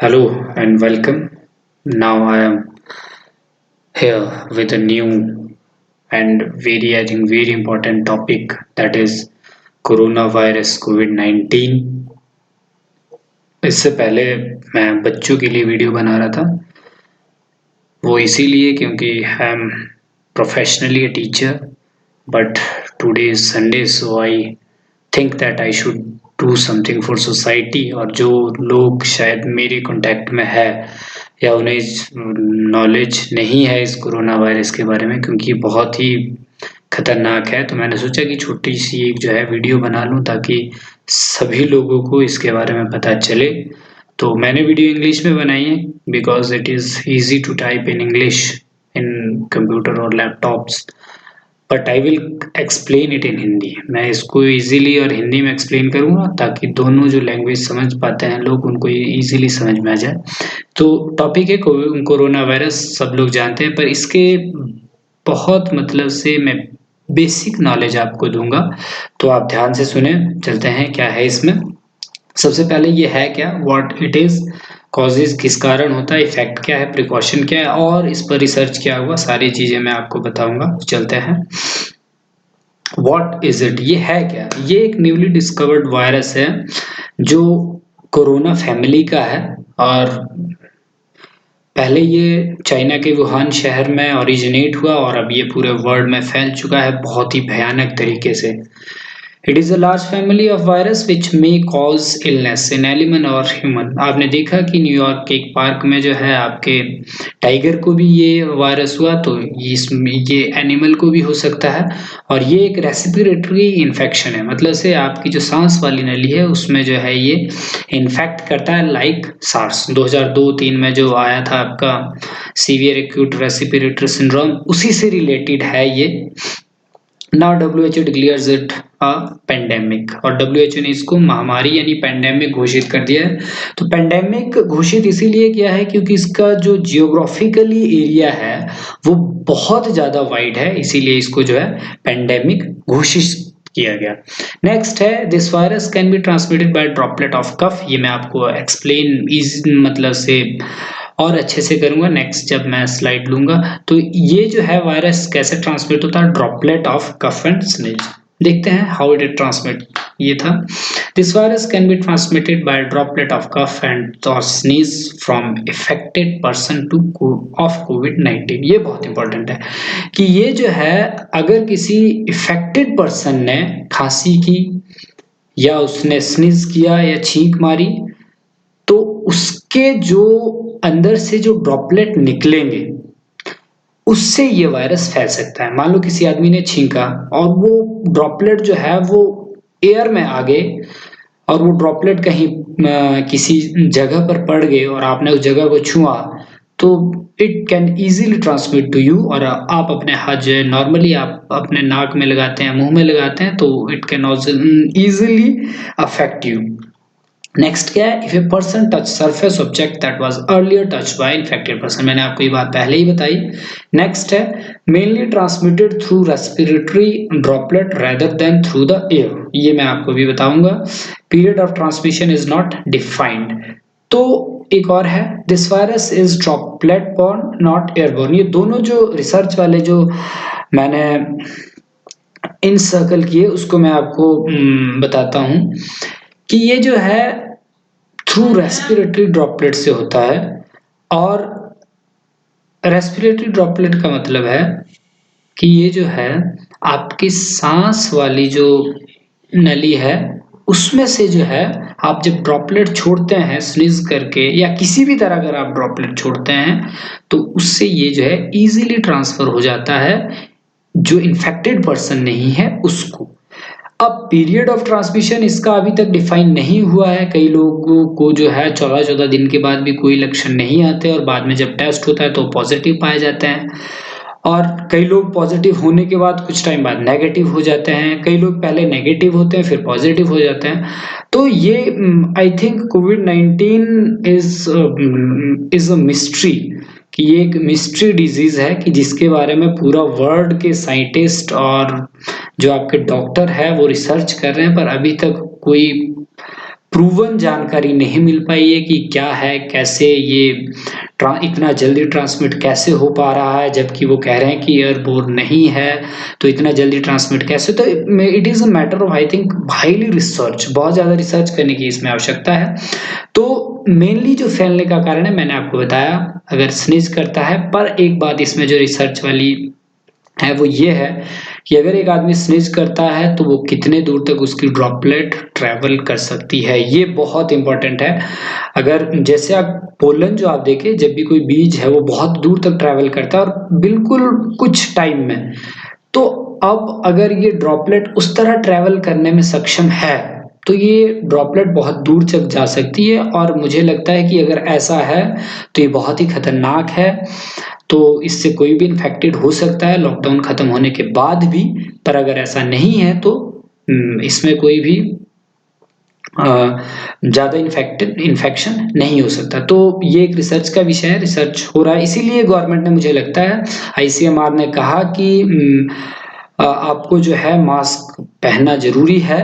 Hello and welcome. Now I am here with a new and very important topic, that is coronavirus COVID-19। इससे पहले मैं बच्चों के लिए वीडियो बना रहा था, वो इसीलिए क्योंकि I am professionally a teacher, but today is Sunday, so I think that I should do something for society. और जो लोग शायद मेरे कांटेक्ट में है या उन्हें नॉलेज नहीं है इस कोरोना वायरस के बारे में, क्योंकि बहुत ही खतरनाक है, तो मैंने सोचा कि छोटी सी एक जो है वीडियो बना लूं ताकि सभी लोगों को इसके बारे में पता चले। तो मैंने वीडियो इंग्लिश में बनाई है because it is easy to type in English in computer और laptops, but I will explain it in Hindi. मैं इसको इजीली और हिंदी में एक्सप्लेन करूंगा ताकि दोनों जो लैंग्वेज समझ पाते हैं लोग, उनको इजीली समझ में आ जाए। तो टॉपिक है कोरोना वायरस, सब लोग जानते हैं, पर इसके बहुत मतलब से मैं बेसिक नॉलेज आपको दूंगा, तो आप ध्यान से सुने। चलते हैं क्या है इसमें। सबसे पहले ये है क्या, व्हाट इट इज, कॉजेज किस कारण होता है, इफेक्ट क्या है, प्रिकॉशन क्या है, और इस पर रिसर्च क्या हुआ, सारी चीजें मैं आपको बताऊंगा। चलते हैं। व्हाट इज इट, ये है क्या। ये एक न्यूली डिस्कवर्ड वायरस है जो कोरोना फैमिली का है, और पहले ये चाइना के वुहान शहर में ओरिजिनेट हुआ और अब ये पूरे वर्ल्ड में फैल चुका है बहुत ही भयानक तरीके से। It is a large family of virus which may cause illness in animal और ह्यूमन। आपने देखा कि न्यूयॉर्क के एक पार्क में जो है आपके टाइगर को भी ये वायरस हुआ, तो इसमें ये एनिमल को भी हो सकता है। और ये एक रेस्पिरेटरी इन्फेक्शन है, मतलब से आपकी जो सांस वाली नली है उसमें जो है ये इन्फेक्ट करता है, लाइक सार्स 2002-3 में जो आया था आपका सीवियर एक्यूट रेस्पिरेटरी सिंड्रोम, उसी से रिलेटेड है ये। Now WHO declares it a pandemic, और WHO ने इसको महामारी यानी पेंडेमिक घोषित कर दिया है। तो पेंडेमिक घोषित इसीलिए किया है क्योंकि इसका जो जियोग्राफिकली एरिया है वो बहुत ज़्यादा वाइड है, इसीलिए इसको जो है पेंडेमिक घोषित किया गया। नेक्स्ट है, this virus can be transmitted by droplet of cough. ये मैं आपको एक्सप्लेन इज मतलब से और अच्छे से करूंगा नेक्स्ट जब मैं स्लाइड लूंगा। तो ये जो है वायरस कैसे ट्रांसमिट होता है, droplet of cough and sneeze. देखते हैं हाउ इट ट्रांसमिट। ये था, this virus can be transmitted by droplet of cough and और sneeze from effected person to of कोविड-19। ये बहुत इंपॉर्टेंट है कि ये जो है अगर किसी इफेक्टेड पर्सन ने खांसी की या उसने स्नीज किया या छींक मारी, तो उसके जो अंदर से जो ड्रॉपलेट निकलेंगे उससे ये वायरस फैल सकता है। मान लो किसी आदमी ने छींका और वो ड्रॉपलेट जो है वो एयर में आ गए, और वो ड्रॉपलेट कहीं किसी जगह पर पड़ गए और आपने उस जगह को छुआ, तो it can easily transmit to you. और आप अपने हाथ जो है नॉर्मली आप अपने नाक में लगाते हैं, मुंह में लगाते हैं, तो it can easily affect you. Next क्या है, if a person touch surface object that was earlier touch by infected person. मैंने आपको ये बात पहले ही बताई। नेक्स्ट है, mainly transmitted through respiratory droplet rather than through the air. ये मैं आपको भी बताऊंगा। Period of transmission is not defined. तो एक और है, this virus is droplet born not airborne. ये दोनों जो रिसर्च वाले जो मैंने इन सर्कल किए उसको मैं आपको बताता हूँ कि ये जो है थ्रू रेस्पिरेटरी ड्रॉपलेट से होता है। और रेस्पिरेटरी ड्रॉपलेट का मतलब है कि ये जो है आपकी सांस वाली जो नली है उसमें से जो है आप जब ड्रॉपलेट छोड़ते हैं स्नीज करके या किसी भी तरह अगर आप ड्रॉपलेट छोड़ते हैं, तो उससे ये जो है इजीली ट्रांसफर हो जाता है जो इन्फेक्टेड पर्सन नहीं है उसको। अब पीरियड ऑफ ट्रांसमिशन इसका अभी तक डिफाइन नहीं हुआ है। कई लोगों को जो है 14-14 दिन के बाद भी कोई लक्षण नहीं आते और बाद में जब टेस्ट होता है तो पॉजिटिव पाए जाते हैं, और कई लोग पॉजिटिव होने के बाद कुछ टाइम बाद नेगेटिव हो जाते हैं, कई लोग पहले नेगेटिव होते हैं फिर पॉजिटिव हो जाते हैं। तो ये I think covid is a mystery, कि ये एक मिस्ट्री डिजीज है कि जिसके बारे में पूरा वर्ल्ड के साइंटिस्ट और जो आपके डॉक्टर है वो रिसर्च कर रहे हैं, पर अभी तक कोई प्रूवन जानकारी नहीं मिल पाई है कि क्या है, कैसे ये इतना जल्दी ट्रांसमिट कैसे हो पा रहा है, जबकि वो कह रहे हैं कि एयरबोर्न नहीं है, तो इतना जल्दी ट्रांसमिट कैसे? तो it is a matter of I think highly research, बहुत ज़्यादा रिसर्च करने की इसमें आवश्यकता है। तो मेनली जो फैलने का कारण है मैंने आपको बताया, अगर स्नीज करता है, पर एक बात इसमें जो रिसर्च वाली है वो ये है कि अगर एक आदमी स्नीज करता है तो वो कितने दूर तक उसकी ड्रॉपलेट ट्रैवल कर सकती है, ये बहुत इंपॉर्टेंट है। अगर जैसे आप पोलन जो आप देखें, जब भी कोई बीज है वो बहुत दूर तक ट्रैवल करता है और बिल्कुल कुछ टाइम में, तो अब अगर ये ड्रॉपलेट उस तरह ट्रैवल करने में सक्षम है तो ये ड्रॉपलेट बहुत दूर तक जा सकती है, और मुझे लगता है कि अगर ऐसा है तो ये बहुत ही खतरनाक है। तो इससे कोई भी इन्फेक्टेड हो सकता है लॉकडाउन खत्म होने के बाद भी, पर अगर ऐसा नहीं है तो इसमें कोई भी ज़्यादा इन्फेक्शन नहीं हो सकता। तो ये एक रिसर्च का विषय है, रिसर्च हो रहा है, इसीलिए गवर्नमेंट ने, मुझे लगता है आईसीएमआर ने कहा कि आपको जो है मास्क पहनना ज़रूरी है।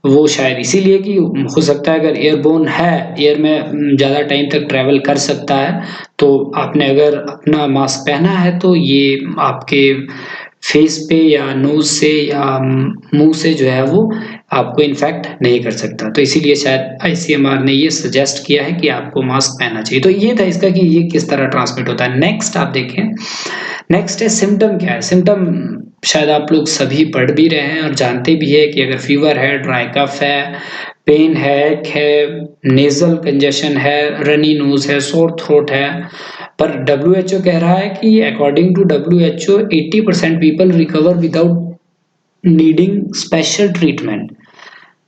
वो शायद इसीलिए कि हो सकता है अगर एयरबोर्न है, एयर में ज़्यादा टाइम तक ट्रैवल कर सकता है, तो आपने अगर अपना मास्क पहना है तो ये आपके फेस पे या नोज़ से या मुँह से जो है वो आपको इन्फेक्ट नहीं कर सकता। तो इसीलिए शायद आईसीएमआर ने ये सजेस्ट किया है कि आपको मास्क पहनना चाहिए। तो ये था इसका कि ये किस तरह ट्रांसमिट होता है। नेक्स्ट आप देखें, नेक्स्ट है सिम्पटम क्या है। सिम्पटम शायद आप लोग सभी पढ़ भी रहे हैं और जानते भी है कि अगर फीवर है, ड्राई कफ है, पेन है, नेजल कंजेशन है, रनी नोज है, सोर थ्रोट है, पर डब्ल्यूएचओ कह रहा है कि according to WHO 80% people recover without needing special treatment.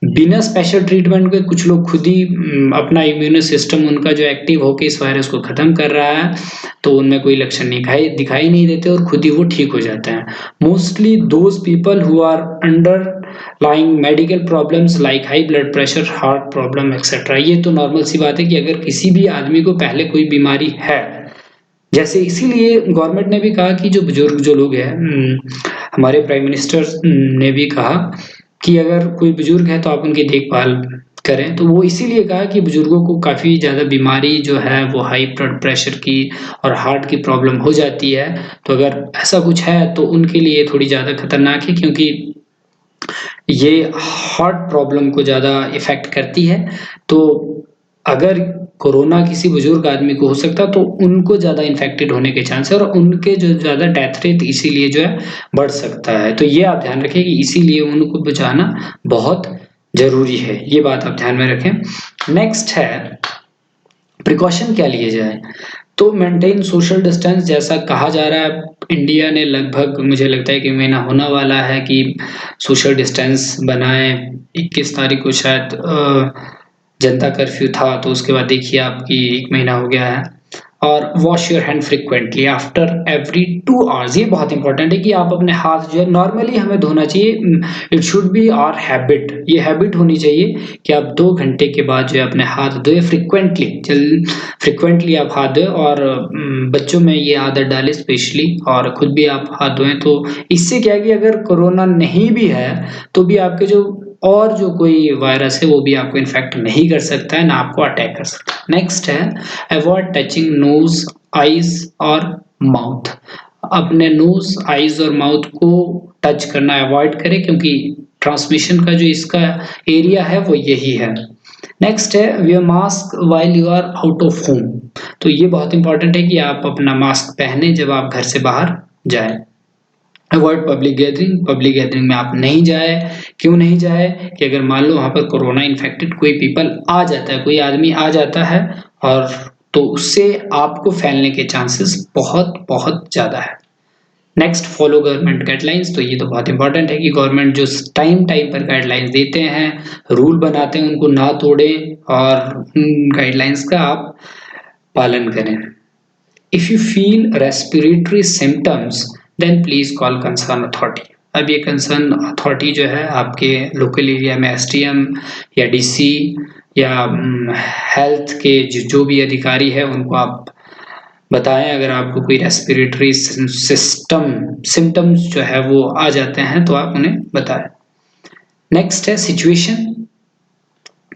बिना स्पेशल ट्रीटमेंट के कुछ लोग खुद ही अपना इम्यून सिस्टम उनका जो एक्टिव होकर इस वायरस को खत्म कर रहा है, तो उनमें कोई लक्षण दिखाई नहीं देते और खुद ही वो ठीक हो जाते हैं। Mostly those people who are underlying medical problems like high blood pressure, heart problem etcetera. ये तो नॉर्मल सी बात है कि अगर किसी भी आदमी को पहले कोई बीमारी है, जैसे इसीलिए गवर्नमेंट ने भी कहा कि जो बुजुर्ग जो लोग हैं, हमारे प्राइम मिनिस्टर ने भी कहा कि अगर कोई बुजुर्ग है तो आप उनकी देखभाल करें। तो वो इसीलिए कहा कि बुजुर्गों को काफ़ी ज़्यादा बीमारी जो है वो हाई ब्लड प्रेशर की और हार्ट की प्रॉब्लम हो जाती है। तो अगर ऐसा कुछ है तो उनके लिए थोड़ी ज़्यादा खतरनाक है, क्योंकि ये हार्ट प्रॉब्लम को ज़्यादा इफ़ेक्ट करती है। तो अगर कोरोना किसी बुजुर्ग आदमी को हो सकता तो उनको ज़्यादा इन्फेक्टेड होने के चांस है और उनके जो ज़्यादा डेथ रेट इसीलिए जो है बढ़ सकता है। तो ये आप ध्यान रखें कि इसीलिए उनको बचाना बहुत ज़रूरी है, ये बात आप ध्यान में रखें। नेक्स्ट है प्रिकॉशन क्या लिए जाए। तो मेंटेन सोशल डिस्टेंस, जैसा कहा जा रहा है इंडिया ने लगभग, मुझे लगता है कि महीना होने वाला है कि सोशल डिस्टेंस बनाएं। 21 तारीख को शायद जनता कर्फ्यू था, तो उसके बाद देखिए आपकी 1 महीना हो गया है। और wash your hand frequently after every 2 hours. ये बहुत इंपॉर्टेंट है कि आप अपने हाथ जो है नॉर्मली हमें धोना चाहिए। It should be our habit, ये हैबिट होनी चाहिए कि आप 2 घंटे के बाद जो है अपने हाथ धोए फ्रिक्वेंटली। फ्रिक्वेंटली आप हाथ धोए और बच्चों में ये आदत डालें स्पेशली, और खुद भी आप हाथ धोएं। तो इससे क्या है कि अगर कोरोना नहीं भी है तो भी आपके जो और जो कोई वायरस है वो भी आपको इन्फेक्ट नहीं कर सकता है, ना आपको अटैक कर सकता है। नेक्स्ट है अवॉइड टचिंग नोज, आईज और माउथ। अपने नोज, आईज और माउथ को टच करना अवॉइड करें, क्योंकि ट्रांसमिशन का जो इसका एरिया है वो यही है। नेक्स्ट है wear mask while you are out of home. तो ये बहुत इंपॉर्टेंट है कि आप अपना मास्क पहने जब आप घर से बाहर जाएं। Avoid public gathering, public gathering में आप नहीं जाए। क्यों नहीं जाए कि अगर मान लो वहाँ पर कोरोना इन्फेक्टेड कोई पीपल आ जाता है, कोई आदमी आ जाता है, और तो उससे आपको फैलने के चांसेस बहुत बहुत ज़्यादा है। Next, follow government guidelines. तो ये तो बहुत इंपॉर्टेंट है कि गवर्नमेंट जो टाइम टाइम पर गाइडलाइंस देते हैं, रूल बनाते हैं, उनको ना तोड़ें और गाइडलाइंस का आप पालन करें। If you feel respiratory symptoms then please call concern authority. अब ये कंसर्न अथॉरिटी जो है आपके लोकल एरिया में एसडीएम या डीसी या हेल्थ के जो भी अधिकारी है उनको आप बताएं अगर आपको कोई रेस्पिरेटरी सिम्टम्स जो है वो आ जाते हैं तो आप उन्हें बताएं। नेक्स्ट है सिचुएशन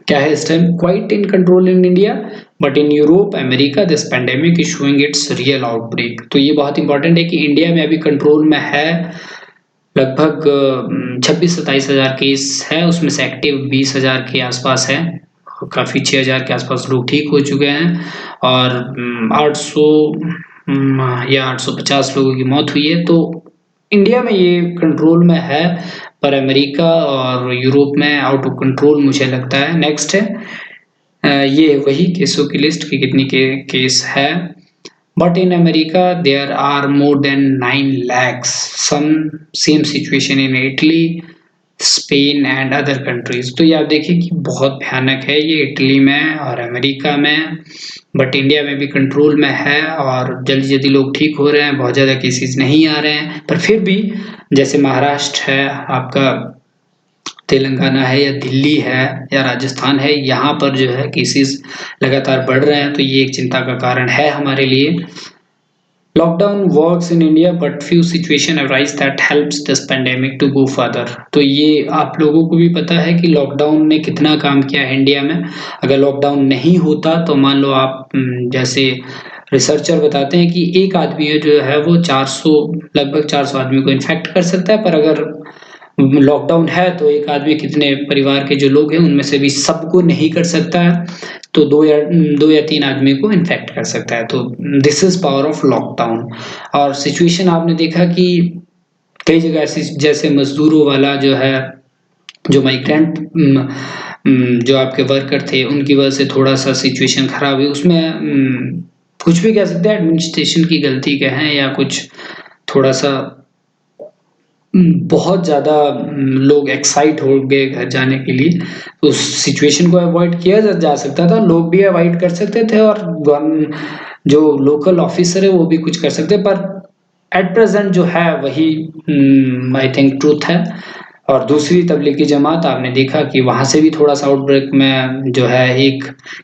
क्या है इस time? Quite in control in India, but in Europe, America this pandemic is showing it's real outbreak. तो ये बहुत इंपॉर्टेंट है कि इंडिया में अभी कंट्रोल में है, लगभग 26-27 हज़ार केस है, उसमें से एक्टिव 20 हज़ार के आसपास है, काफ़ी 6 हज़ार के आसपास लोग ठीक हो चुके हैं, और 800 या 850 लोगों की मौत हुई है। तो इंडिया में ये कंट्रोल में है, पर अमेरिका और यूरोप में आउट ऑफ कंट्रोल मुझे लगता है। नेक्स्ट है ये वही केसों की लिस्ट कि कितनी केस है। But in America, there are more than 9 lakhs. Some same situation in Italy, Spain and other countries. तो ये आप देखिए कि बहुत भयानक है ये इटली में और अमेरिका में, बट इंडिया में भी कंट्रोल में है और जल्दी जल्दी लोग ठीक हो रहे हैं, बहुत ज़्यादा केसेस नहीं आ रहे हैं। पर फिर भी जैसे महाराष्ट्र है आपका, तेलंगाना है या दिल्ली है या राजस्थान है, यहाँ पर जो है केसेस लगातार बढ़ रहे हैं। तो ये एक चिंता का कारण है हमारे लिए। Lockdown works in India but few situation arise that helps this pandemic to go further. तो ये आप लोगों को भी पता है कि लॉकडाउन ने कितना काम किया है इंडिया में। अगर लॉकडाउन नहीं होता तो मान लो आप जैसे रिसर्चर बताते हैं कि एक आदमी जो है वो 400 लगभग 400 आदमी को इन्फेक्ट कर सकता है, पर अगर लॉकडाउन है तो एक आदमी कितने परिवार के जो लोग हैं उनमें से भी सबको नहीं कर सकता है, तो 2 या 3 आदमी को इन्फेक्ट कर सकता है। तो this is power of lockdown. और सिचुएशन आपने देखा कि कई जगह ऐसी जैसे मजदूरों वाला जो है, जो माइग्रेंट जो आपके वर्कर थे उनकी वजह से थोड़ा सा सिचुएशन खराब हुई, उसमें कुछ भी कह सकते हैं, एडमिनिस्ट्रेशन की गलती कहें या कुछ थोड़ा सा बहुत ज़्यादा लोग एक्साइट हो गए घर जाने के लिए, तो उस सिचुएशन को अवॉइड किया जा सकता था, लोग भी अवॉइड कर सकते थे और जो लोकल ऑफिसर है वो भी कुछ कर सकते, पर एट प्रेजेंट जो है वही आई थिंक ट्रूथ है। और दूसरी तबलीगी जमात आपने देखा कि वहाँ से भी थोड़ा सा आउटब्रेक में जो है एक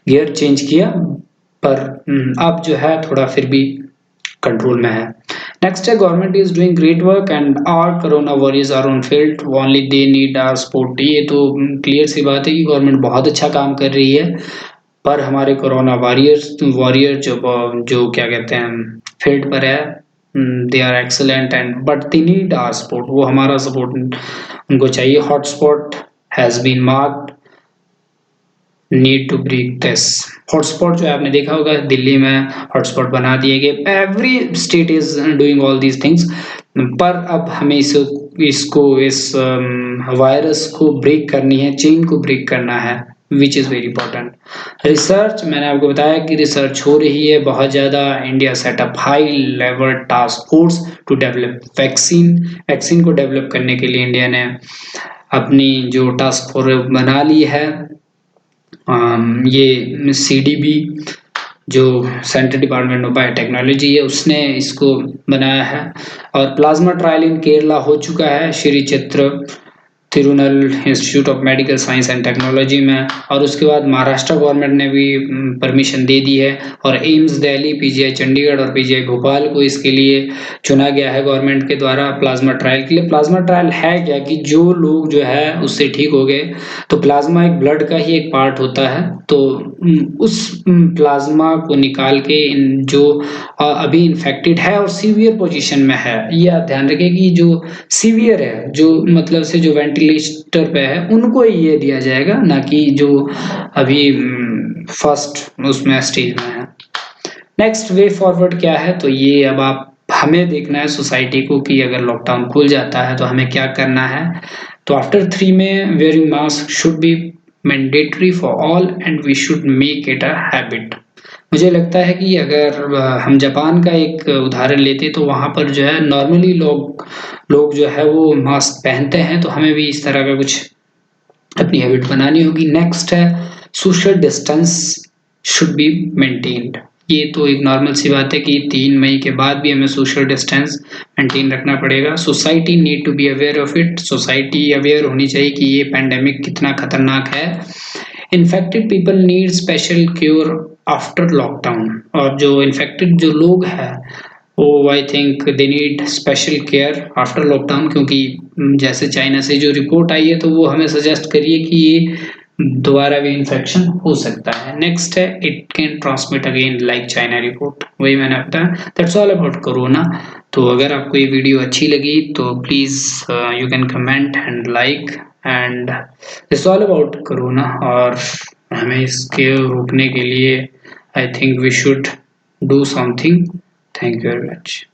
गियर चेंज किया, पर अब जो है थोड़ा फिर भी कंट्रोल में है। नेक्स्ट है government is doing great work and our corona warriors are on field only they need our support. ये तो क्लियर सी बात है कि गवर्नमेंट बहुत अच्छा काम कर रही है, पर हमारे कोरोना वॉरियर जो क्या कहते हैं फील्ड पर है, they are excellent and but they need our support. वो हमारा सपोर्ट उनको चाहिए। Hotspot has been marked, need to break this. Hotspot जो आपने देखा होगा दिल्ली में हॉटस्पॉट बना दिए गए, every state is doing all these things, पर अब हमें इस वायरस को ब्रेक करनी है, चेन को ब्रेक करना है, which is very important. Research, मैंने आपको बताया कि रिसर्च हो रही है बहुत ज़्यादा। India setup high level task force to develop vaccine. Vaccine को डेवलप करने के लिए इंडिया ने अपनी जो टास्क फोर्स बना ली है। ये CDB जो सेंट्रल डिपार्टमेंट ऑफ बायोटेक्नोलॉजी है उसने इसको बनाया है। और प्लाज्मा ट्रायल इन केरला हो चुका है श्री चित्र Tirunal institute of medical science and technology में, और उसके बाद महाराष्ट्र गवर्नमेंट ने भी परमिशन दे दी है, और एम्स दिल्ली, PGI चंडीगढ़ और PGI भोपाल को इसके लिए चुना गया है गवर्नमेंट के द्वारा प्लाज्मा ट्रायल के लिए। प्लाज्मा ट्रायल है क्या कि जो लोग जो है उससे ठीक हो गए, तो प्लाज्मा एक ब्लड का ही एक पार्ट होता है, तो उस प्लाज्मा को निकाल के जो अभी इन्फेक्टेड है और सीवियर पोजीशन में है, ये आप ध्यान रखें कि जो सीवियर है, जो मतलब से जो वेंटिलेटर पे है, उनको ये दिया जाएगा, ना कि जो अभी फर्स्ट उसमें स्टेज में है। नेक्स्ट वे फॉरवर्ड क्या है, तो ये अब आप हमें देखना है सोसाइटी को कि अगर लॉकडाउन खुल जाता है तो हमें क्या करना है। तो आफ्टर 3 में wearing mask should be mandatory for all and we should make it a habit. मुझे लगता है कि अगर हम जापान का एक उदाहरण लेते तो वहाँ पर जो है नॉर्मली लोग जो है वो मास्क पहनते हैं, तो हमें भी इस तरह का कुछ अपनी हैबिट बनानी होगी। नेक्स्ट है social distance should be maintained. ये तो एक नॉर्मल सी बात है कि 3 मई के बाद भी हमें सोशल डिस्टेंस मेंटेन रखना पड़ेगा। Society need to be aware of it. Society aware होनी चाहिए कि ये पैंडेमिक कितना खतरनाक है। Infected people need special cure after lockdown. और जो इन्फेक्टेड जो लोग हैं वो I think they need special care after lockdown, क्योंकि जैसे चाइना से जो रिपोर्ट आई है तो वो हमें सजेस्ट करिए कि ये दोबारा भी इन्फेक्शन हो सकता है। नेक्स्ट है it can transmit again like China report, वही मैंने बताया। That's all about corona. तो अगर आपको ये वीडियो अच्छी लगी तो please you can comment and like, and this all about corona. और हमें इसके रोकने के लिए I think we should do something. Thank you very much.